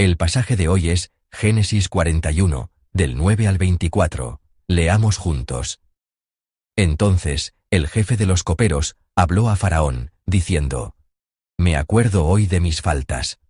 El pasaje de hoy es Génesis 41, del 9 al 24. Leamos juntos. Entonces, el jefe de los coperos habló a Faraón, diciendo: Me acuerdo hoy de mis faltas.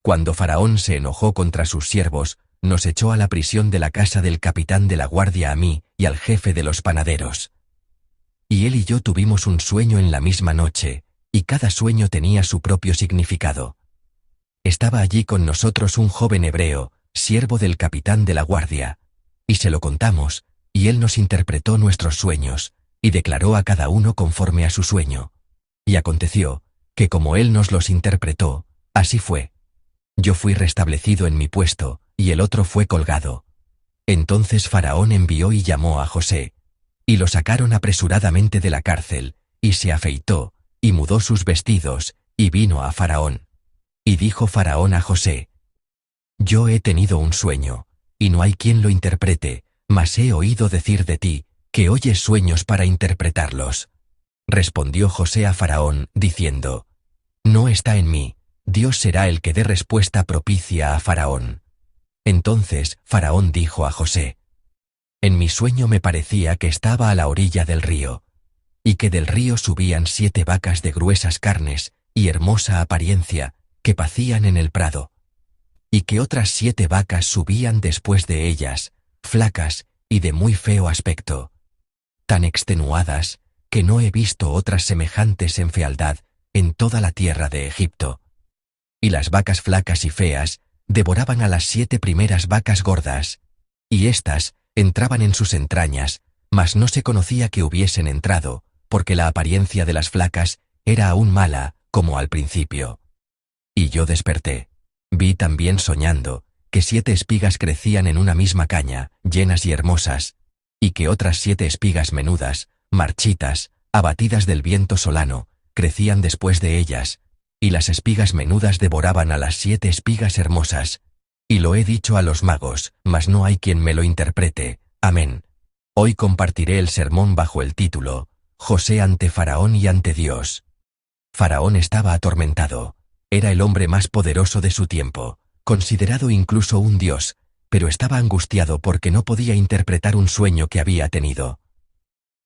Cuando Faraón se enojó contra sus siervos, nos echó a la prisión de la casa del capitán de la guardia a mí y al jefe de los panaderos. Y él y yo tuvimos un sueño en la misma noche, y cada sueño tenía su propio significado. Estaba allí con nosotros un joven hebreo, siervo del capitán de la guardia, y se lo contamos, y él nos interpretó nuestros sueños, y declaró a cada uno conforme a su sueño. Y aconteció, que como él nos los interpretó, así fue. Yo fui restablecido en mi puesto, y el otro fue colgado. Entonces Faraón envió y llamó a José, y lo sacaron apresuradamente de la cárcel, y se afeitó, y mudó sus vestidos, y vino a Faraón. Y dijo Faraón a José: Yo he tenido un sueño, y no hay quien lo interprete, mas he oído decir de ti, que oyes sueños para interpretarlos. Respondió José a Faraón, diciendo: No está en mí, Dios será el que dé respuesta propicia a Faraón. Entonces Faraón dijo a José: En mi sueño me parecía que estaba a la orilla del río, y que del río subían 7 vacas de gruesas carnes y hermosa apariencia, que pacían en el prado, y que otras 7 vacas subían después de ellas, flacas y de muy feo aspecto, tan extenuadas, que no he visto otras semejantes en fealdad en toda la tierra de Egipto. Y las vacas flacas y feas devoraban a las 7 primeras vacas gordas, y éstas entraban en sus entrañas, mas no se conocía que hubiesen entrado, porque la apariencia de las flacas era aún mala, como al principio. Y yo desperté. Vi también soñando, que 7 espigas crecían en una misma caña, llenas y hermosas, y que otras 7 espigas menudas, marchitas, abatidas del viento solano, crecían después de ellas, y las espigas menudas devoraban a las 7 espigas hermosas. Y lo he dicho a los magos, mas no hay quien me lo interprete. Amén. Hoy compartiré el sermón bajo el título: José ante Faraón y ante Dios. Faraón estaba atormentado. Era el hombre más poderoso de su tiempo, considerado incluso un dios, pero estaba angustiado porque no podía interpretar un sueño que había tenido.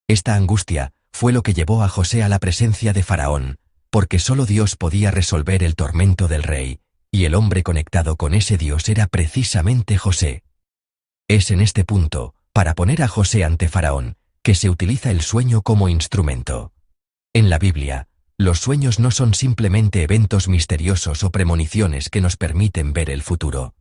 Esta angustia fue lo que llevó a José a la presencia de Faraón, porque solo Dios podía resolver el tormento del rey, y el hombre conectado con ese Dios era precisamente José. Es en este punto, para poner a José ante Faraón, que se utiliza el sueño como instrumento. En la Biblia, los sueños no son simplemente eventos misteriosos o premoniciones que nos permiten ver el futuro.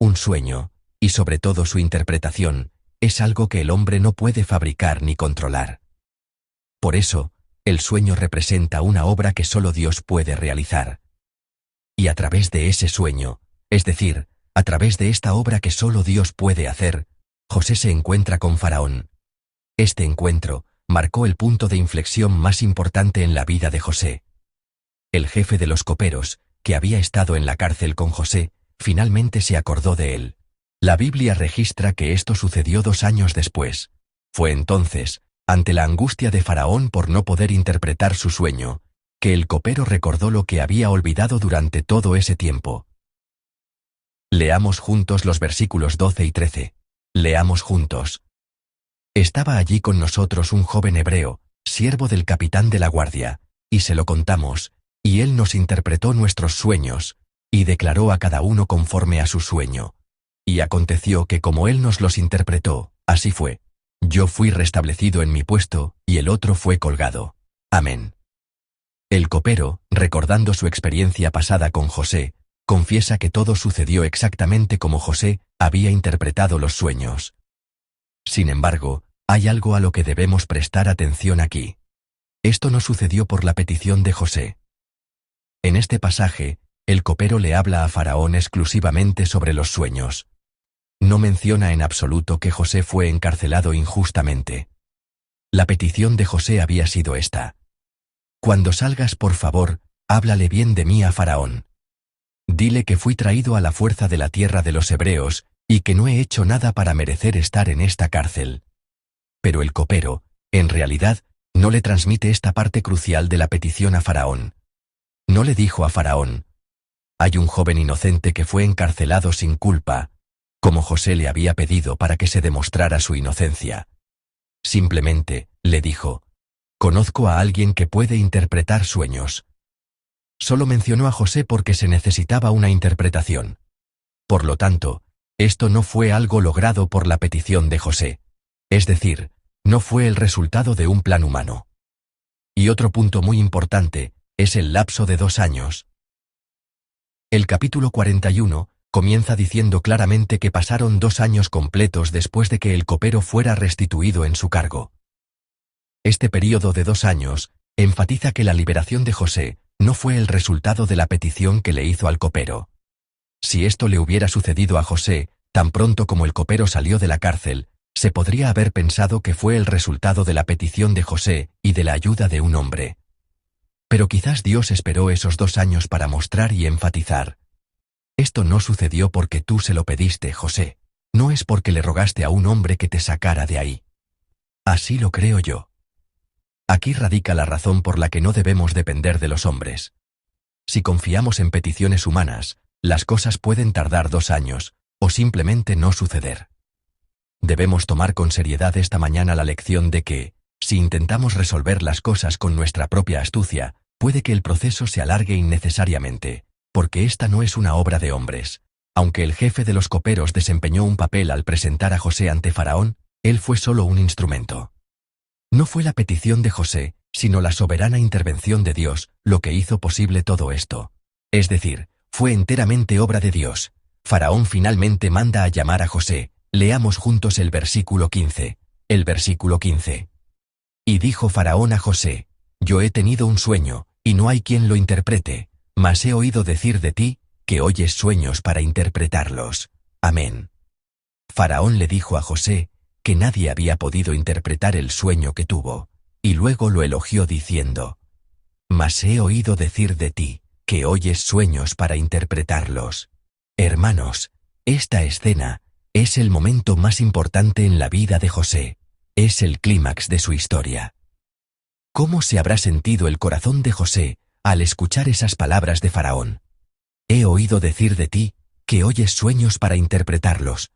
Un sueño, y sobre todo su interpretación, es algo que el hombre no puede fabricar ni controlar. Por eso, el sueño representa una obra que solo Dios puede realizar. Y a través de ese sueño, es decir, a través de esta obra que solo Dios puede hacer, José se encuentra con Faraón. Este encuentro marcó el punto de inflexión más importante en la vida de José. El jefe de los coperos, que había estado en la cárcel con José, finalmente se acordó de él. La Biblia registra que esto sucedió 2 años después. Fue entonces, ante la angustia de Faraón por no poder interpretar su sueño, que el copero recordó lo que había olvidado durante todo ese tiempo. Leamos juntos los versículos 12 y 13. Leamos juntos. Estaba allí con nosotros un joven hebreo, siervo del capitán de la guardia, y se lo contamos, y él nos interpretó nuestros sueños, y declaró a cada uno conforme a su sueño. Y aconteció que como él nos los interpretó, así fue. Yo fui restablecido en mi puesto, y el otro fue colgado. Amén. El copero, recordando su experiencia pasada con José, confiesa que todo sucedió exactamente como José había interpretado los sueños. Sin embargo, hay algo a lo que debemos prestar atención aquí. Esto no sucedió por la petición de José. En este pasaje, el copero le habla a Faraón exclusivamente sobre los sueños. No menciona en absoluto que José fue encarcelado injustamente. La petición de José había sido esta: Cuando salgas, por favor, háblale bien de mí a Faraón. Dile que fui traído a la fuerza de la tierra de los hebreos, y que no he hecho nada para merecer estar en esta cárcel. Pero el copero, en realidad, no le transmite esta parte crucial de la petición a Faraón. No le dijo a Faraón: hay un joven inocente que fue encarcelado sin culpa, como José le había pedido para que se demostrara su inocencia. Simplemente, le dijo, conozco a alguien que puede interpretar sueños. Solo mencionó a José porque se necesitaba una interpretación. Por lo tanto, esto no fue algo logrado por la petición de José. Es decir, no fue el resultado de un plan humano. Y otro punto muy importante, es el lapso de 2 años. El capítulo 41 comienza diciendo claramente que pasaron 2 años completos después de que el copero fuera restituido en su cargo. Este período de 2 años enfatiza que la liberación de José no fue el resultado de la petición que le hizo al copero. Si esto le hubiera sucedido a José, tan pronto como el copero salió de la cárcel, se podría haber pensado que fue el resultado de la petición de José y de la ayuda de un hombre. Pero quizás Dios esperó esos 2 años para mostrar y enfatizar. Esto no sucedió porque tú se lo pediste, José. No es porque le rogaste a un hombre que te sacara de ahí. Así lo creo yo. Aquí radica la razón por la que no debemos depender de los hombres. Si confiamos en peticiones humanas, las cosas pueden tardar 2 años, o simplemente no suceder. Debemos tomar con seriedad esta mañana la lección de que, si intentamos resolver las cosas con nuestra propia astucia, puede que el proceso se alargue innecesariamente, porque esta no es una obra de hombres. Aunque el jefe de los coperos desempeñó un papel al presentar a José ante Faraón, él fue solo un instrumento. No fue la petición de José, sino la soberana intervención de Dios, lo que hizo posible todo esto. Es decir, fue enteramente obra de Dios. Faraón finalmente manda a llamar a José. Leamos juntos el versículo 15. El versículo 15. Y dijo Faraón a José, yo he tenido un sueño, y no hay quien lo interprete, mas he oído decir de ti, que oyes sueños para interpretarlos. Amén. Faraón le dijo a José, que nadie había podido interpretar el sueño que tuvo, y luego lo elogió diciendo, mas he oído decir de ti, que oyes sueños para interpretarlos. Hermanos, esta escena es el momento más importante en la vida de José, es el clímax de su historia. ¿Cómo se habrá sentido el corazón de José al escuchar esas palabras de Faraón? He oído decir de ti, que oyes sueños para interpretarlos.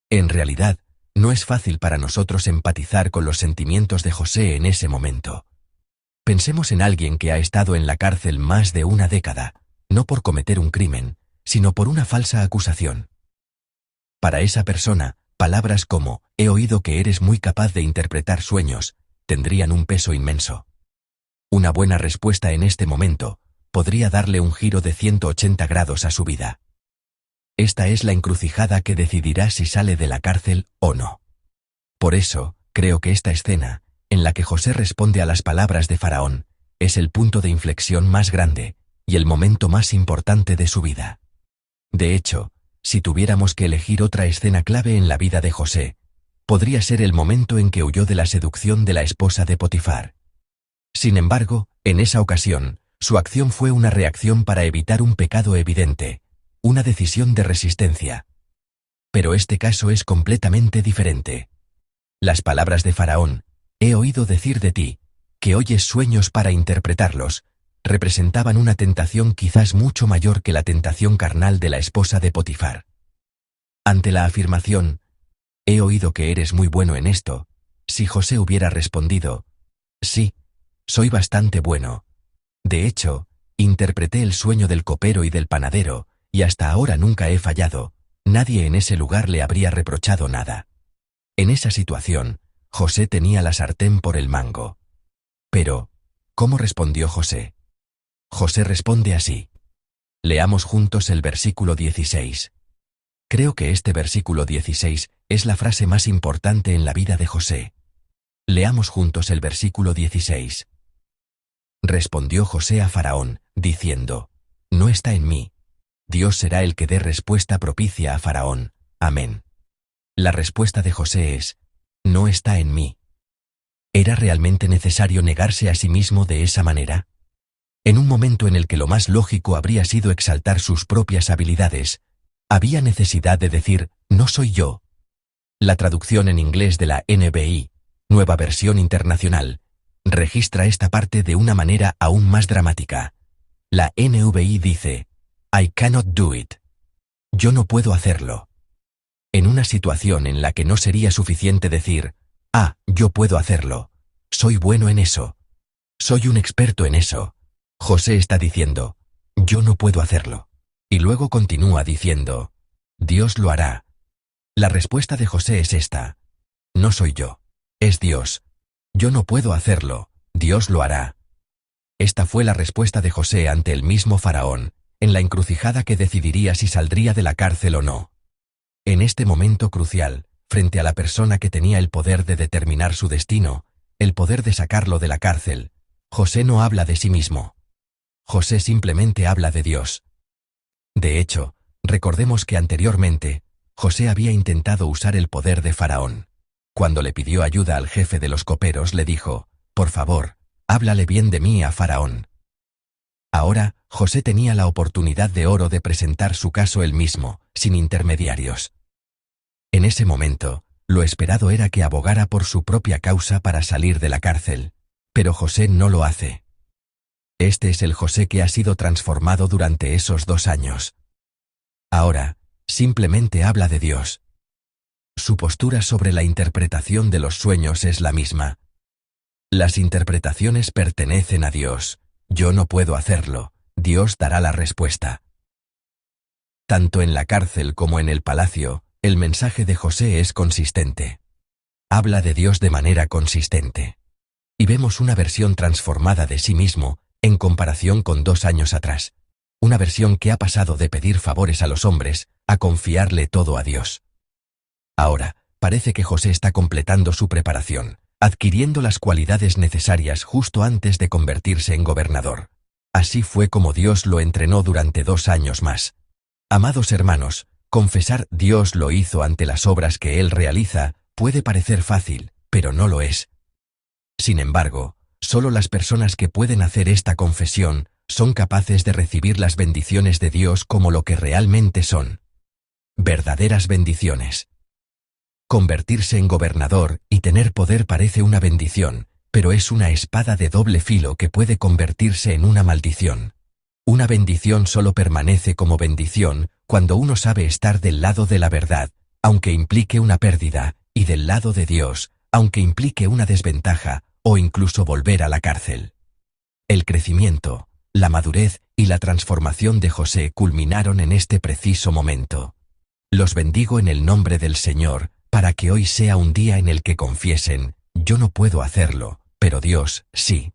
En realidad, no es fácil para nosotros empatizar con los sentimientos de José en ese momento. Pensemos en alguien que ha estado en la cárcel más de 1 década, no por cometer un crimen, sino por una falsa acusación. Para esa persona, palabras como, he oído que eres muy capaz de interpretar sueños, tendrían un peso inmenso. Una buena respuesta en este momento podría darle un giro de 180 grados a su vida. Esta es la encrucijada que decidirá si sale de la cárcel o no. Por eso, creo que esta escena, en la que José responde a las palabras de Faraón, es el punto de inflexión más grande y el momento más importante de su vida. De hecho, si tuviéramos que elegir otra escena clave en la vida de José, podría ser el momento en que huyó de la seducción de la esposa de Potifar. Sin embargo, en esa ocasión, su acción fue una reacción para evitar un pecado evidente, una decisión de resistencia. Pero este caso es completamente diferente. Las palabras de Faraón, he oído decir de ti, que oyes sueños para interpretarlos, representaban una tentación quizás mucho mayor que la tentación carnal de la esposa de Potifar. Ante la afirmación, he oído que eres muy bueno en esto, si José hubiera respondido, sí, soy bastante bueno. De hecho, interpreté el sueño del copero y del panadero, y hasta ahora nunca he fallado, nadie en ese lugar le habría reprochado nada. En esa situación, José tenía la sartén por el mango. Pero, ¿cómo respondió José? José responde así. Leamos juntos el versículo 16. Creo que este versículo 16 es la frase más importante en la vida de José. Leamos juntos el versículo 16. Respondió José a Faraón, diciendo, no está en mí. Dios será el que dé respuesta propicia a Faraón. Amén. La respuesta de José es, no está en mí. ¿Era realmente necesario negarse a sí mismo de esa manera? En un momento en el que lo más lógico habría sido exaltar sus propias habilidades, había necesidad de decir, no soy yo. La traducción en inglés de la NBI, Nueva Versión Internacional, registra esta parte de una manera aún más dramática. La NVI dice, I cannot do it. Yo no puedo hacerlo. En una situación en la que no sería suficiente decir, yo puedo hacerlo. Soy bueno en eso. Soy un experto en eso. José está diciendo, yo no puedo hacerlo. Y luego continúa diciendo, Dios lo hará. La respuesta de José es esta. No soy yo. Es Dios. Yo no puedo hacerlo. Dios lo hará. Esta fue la respuesta de José ante el mismo faraón, en la encrucijada que decidiría si saldría de la cárcel o no. En este momento crucial, frente a la persona que tenía el poder de determinar su destino, el poder de sacarlo de la cárcel, José no habla de sí mismo. José simplemente habla de Dios. De hecho, recordemos que anteriormente, José había intentado usar el poder de Faraón. Cuando le pidió ayuda al jefe de los coperos, le dijo, por favor, háblale bien de mí a Faraón. Ahora, José tenía la oportunidad de oro de presentar su caso él mismo, sin intermediarios. En ese momento, lo esperado era que abogara por su propia causa para salir de la cárcel, pero José no lo hace. Este es el José que ha sido transformado durante esos 2 años. Ahora, simplemente habla de Dios. Su postura sobre la interpretación de los sueños es la misma. Las interpretaciones pertenecen a Dios. Yo no puedo hacerlo. Dios dará la respuesta. Tanto en la cárcel como en el palacio, el mensaje de José es consistente. Habla de Dios de manera consistente. Y vemos una versión transformada de sí mismo, en comparación con 2 años atrás. Una versión que ha pasado de pedir favores a los hombres, a confiarle todo a Dios. Ahora, parece que José está completando su preparación, adquiriendo las cualidades necesarias justo antes de convertirse en gobernador. Así fue como Dios lo entrenó durante 2 años más. Amados hermanos, confesar Dios lo hizo ante las obras que Él realiza puede parecer fácil, pero no lo es. Sin embargo, solo las personas que pueden hacer esta confesión son capaces de recibir las bendiciones de Dios como lo que realmente son. Verdaderas bendiciones. Convertirse en gobernador y tener poder parece una bendición, pero es una espada de doble filo que puede convertirse en una maldición. Una bendición solo permanece como bendición cuando uno sabe estar del lado de la verdad, aunque implique una pérdida, y del lado de Dios, aunque implique una desventaja, o incluso volver a la cárcel. El crecimiento, la madurez y la transformación de José culminaron en este preciso momento. Los bendigo en el nombre del Señor, para que hoy sea un día en el que confiesen, yo no puedo hacerlo, pero Dios, sí.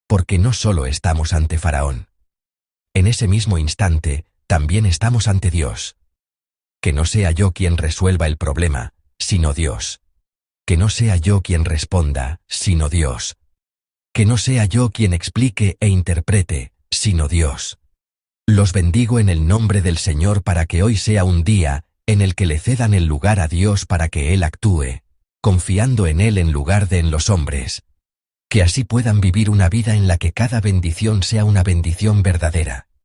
Porque no solo estamos ante Faraón. En ese mismo instante, también estamos ante Dios. Que no sea yo quien resuelva el problema, sino Dios. Que no sea yo quien responda, sino Dios. Que no sea yo quien explique e interprete, sino Dios. Los bendigo en el nombre del Señor para que hoy sea un día en el que le cedan el lugar a Dios para que Él actúe, confiando en Él en lugar de en los hombres. Que así puedan vivir una vida en la que cada bendición sea una bendición verdadera.